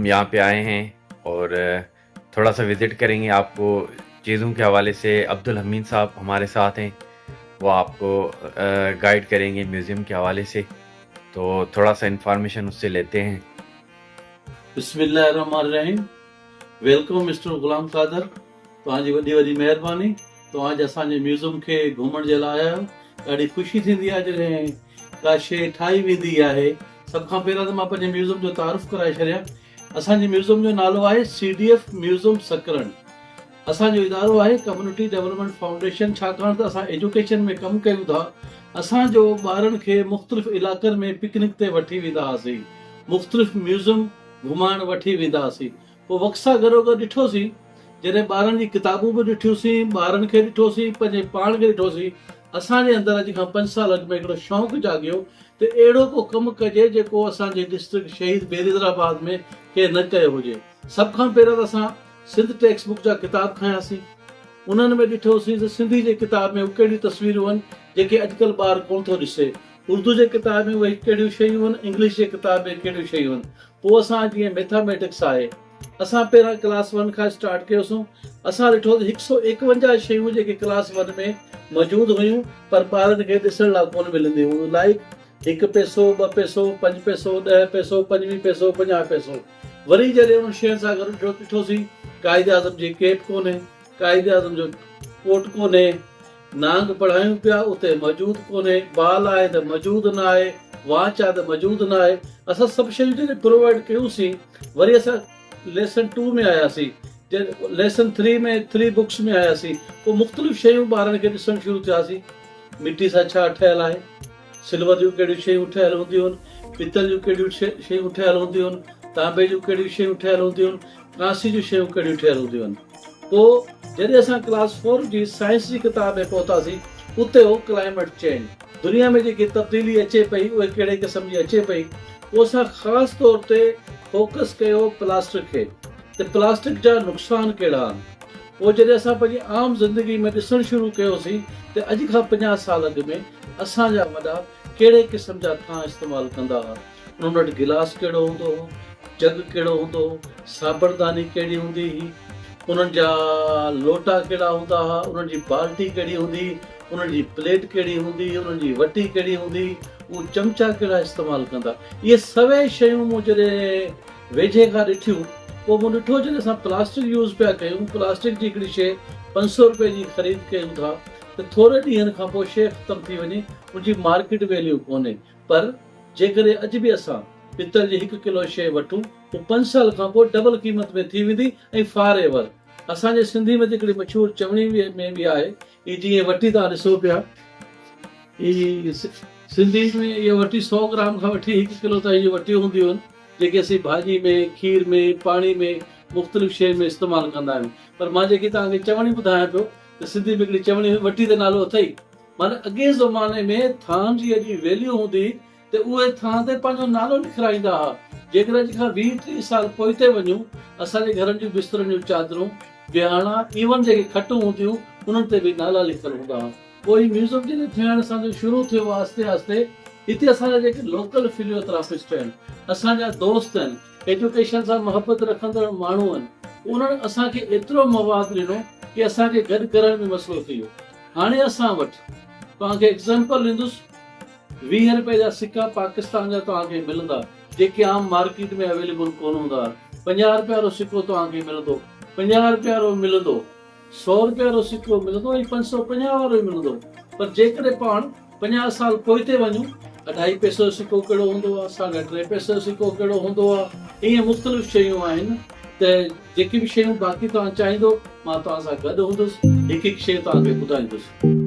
हम यहाँ पे आए हैं और थोड़ा सा विज़िट करेंगे आपको चीज़ों के हवाले से। अब्दुल हमीद साहब हमारे साथ हैं, वो आपको गाइड करेंगे म्यूज़ियम के हवाले से, तो थोड़ा सा इंफॉर्मेशन उससे लेते हैं। बिस्मिल्लाहिर्रहमानिर्रहीम। वेलकम मिस्टर गुलाम कादर, तव्हांजी वॾी वॾी महिरबानी। तव्हां अॼु असांजे म्यूज़ियम खे घुमण जे लाइ आया आहियो। ॾाढी ख़ुशी थींदी आहे जॾहिं का शइ ठाही वेंदी आहे। सभ खां पहिरियों त मां पंहिंजे म्यूज़ियम जो तारीफ़ कराए छॾियां। असांजे म्यूज़ियम जो नालो आहे CDF म्यूज़ियम सक्रंड। असांजो इदारो आहे कम्युनिटी डेवलपमेंट फाउंडेशन। छाकाणि त असां एजुकेशन में कमु कयूं था, असांजो ॿारनि खे मुख़्तलिफ़ इलाइक़नि में पिकनिक ते वठी वेंदा हुआसीं, मुख़्तलिफ़ म्यूज़ियम घुमाइण वठी वेंदा हुआसीं। पोइ वक़्त सां गॾोगॾु ॾिठोसीं, जॾहिं ॿारनि जी किताबूं बि ॾिठियूंसीं, ॿारनि खे ॾिठोसीं, पंहिंजे पाण खे ॾिठोसीं, असांजे अंदरि अॼु खां 5 साल अॻु में हिकिड़ो शौक़ु जाॻियो त अहिड़ो को कमु कजे जेको असांजे डिस्ट्रिक्ट शहीद बेरिद्राबाद में केरु न कयो हुजे। सभ खां पहिरियों त असां सिंध टेक्स्ट बुक जा किताब खयासीं, उन्हनि में ॾिठोसीं त सिंधी जे किताब में कहिड़ियूं तस्वीरूं आहिनि जेके अॼुकल्ह ॿार कोन थो ॾिसे। उर्दू जे किताब में उहे कहिड़ियूं शयूं आहिनि, इंग्लिश जे किताब में कहिड़ियूं शयूं आहिनि। पोइ असां जीअं मैथामेटिक्स आहे, असां पहिरियां क्लास 1 खां स्टार्ट कयोसीं। असां ॾिठो त 151 शयूं जेके क्लास 1 में मौजूदु हुयूं पर ॿारनि खे ॾिसण लाइ कोन मिलंदियूं हुयूं। लाइक 1 पैसो, 2 पैसो, 5 पैसो, 10 पैसो, 25 पैसो, 50 पैसो। वरी जॾहिं उन शयुनि सां गॾु ॾिठोसीं काइदे आज़म जी केप कोन्हे, काइदे आज़म जो कोट कोन्हे, नांग पढ़ायूं पिया उते मौजूदु कोन्हे, बाल आहे त मौजूदु न आहे, वाच आहे त मौजूदु न आहे। असां सभु शयूं जॾहिं प्रोवाइड कयूंसीं, वरी असां लेसन 2 में आयासीं, लेसन 3 में 3 बुक्स में आयासीं। पोइ मुख़्तलिफ़ शयूं ॿारनि खे ॾिसणु शुरू थियासीं। मिटी सां छा ठहियलु आहे, सिल्वर जूं कहिड़ियूं शयूं ठहियलु हूंदियूं आहिनि, पितल जूं कहिड़ियूं शयूं ठहियलु हूंदियूं आहिनि, तांबे जूं कहिड़ियूं शयूं ठहियलु हूंदियूं आहिनि, कांसी जूं शयूं कहिड़ियूं ठहियलु हूंदियूं आहिनि। पोइ जॾहिं असां क्लास 4 जी साइंस जी किताब में पहुतासीं, उते हो क्लाइमेट चेंज, दुनिया में जेकी तब्दीली अचे पई उहे कहिड़े क़िस्म जी अचे पई। पोइ असां ख़ासि तौर ते फोकस कयो प्लास्टिक खे, त प्लास्टिक जा नुक़सान कहिड़ा आहिनि। पोइ जॾहिं असां पंहिंजी आम ज़िंदगी में ॾिसणु शुरू कयोसीं त अॼु खां 50 साल अॻु में असांजा वॾा कहिड़े क़िस्म जा थां इस्तेमालु कंदा हुआ। उन्हनि वटि गिलास कहिड़ो हूंदो हो, जग कहिड़ो हूंदो हो, साबणदानी कहिड़ी हूंदी हुई, उन्हनि जा लोटा कहिड़ा हूंदा हुआ, उन्हनि जी बाल्टी कहिड़ी हूंदी, उन्हनि जी प्लेट कहिड़ी हूंदी, उन्हनि जी वटी कहिड़ी हूंदी, उहे चमचा कहिड़ा इस्तेमालु कंदा। इहे सभई शयूं मूं जॾहिं वेझे खां ॾिठियूं, पोइ मूं ॾिठो जॾहिं असां प्लास्टिक यूज़ पिया कयूं, प्लास्टिक जी हिकिड़ी शइ 500 रुपए जी ख़रीद कयूं था, त थोरे ॾींहंनि खां पोइ शइ ख़तमु थी वञे, उनजी मार्केट वैल्यू कोन्हे। पर जेकॾहिं अॼु बि असां पितल जी 1 किलो शइ वठूं, पोइ 5 साल खां पोइ डबल क़ीमत में थी वेंदी ऐं फॉर एवर। असांजे सिंधी में हिकिड़ी मशहूरु चवणी में बि आहे, ही जीअं वटी तव्हां ॾिसो पिया, ही सिंधी में इहा वटी 100 ग्राम खां वठी 1 किलो ताईं इहे वटियूं हूंदियूं आहिनि, जेके असीं भाॼी में, खीर में, पाणी में, मुख़्तलिफ़ शइ में इस्तेमालु कंदा आहियूं। पर मां जेकी तव्हांखे चवणी ॿुधायां पियो त सिंधी में हिकिड़ी चवणी वटी त नालो अथई। माना अॻे ज़माने में थां जी एॾी वैल्यू हूंदी त उहे थां ते पंहिंजो नालो लिखाईंदा हुआ। जेकर अॼु खां 20-30 साल पोइते वञूं, असांजे घरनि जूं बिस्तरनि जूं चादरूं, विहाणा, इवन जेके खटूं हूंदियूं, उन्हनि ते बि नाला लिखियल हूंदा हुआ। पोइ ही म्यूज़ियम जॾहिं थियणु असांजो शुरू थियो आस्ते आस्ते, हिते असांजा जेके लोकल फिजियोथेरापिस्ट आहिनि, असांजा दोस्त आहिनि, एजुकेशन सां मोहबत रखंदड़ माण्हू आहिनि, उन्हनि असांखे एतिरो मवाद ॾिनो की असांखे गॾु करण में मसइलो थी वियो। हाणे असां वटि तव्हांखे एग्ज़ाम्पल ॾींदुसि, 20 रुपए जा सिका पाकिस्तान जा तव्हांखे मिलंदा, जेके आम मार्केट में अवेलेबल कोन हूंदा। 50 रुपए वारो सिको तव्हांखे मिलंदो, 50 रुपए वारो मिलंदो, 100 रुपए वारो सिको मिलंदो ऐं 550 वारो ई मिलंदो। पर जेकॾहिं पाण 50 साल पोइते वञूं, 2.5 पैसे जो सिको कहिड़ो हूंदो आहे, 3.5 पैसे जो सिको कहिड़ो हूंदो आहे। ईअं मुख़्तलिफ़ शयूं आहिनि त जेकी बि शयूं बाक़ी तव्हां चाहींदो, मां तव्हां सां गॾु हूंदुसि, हिकु हिकु शइ तव्हांखे ॿुधाईंदुसि।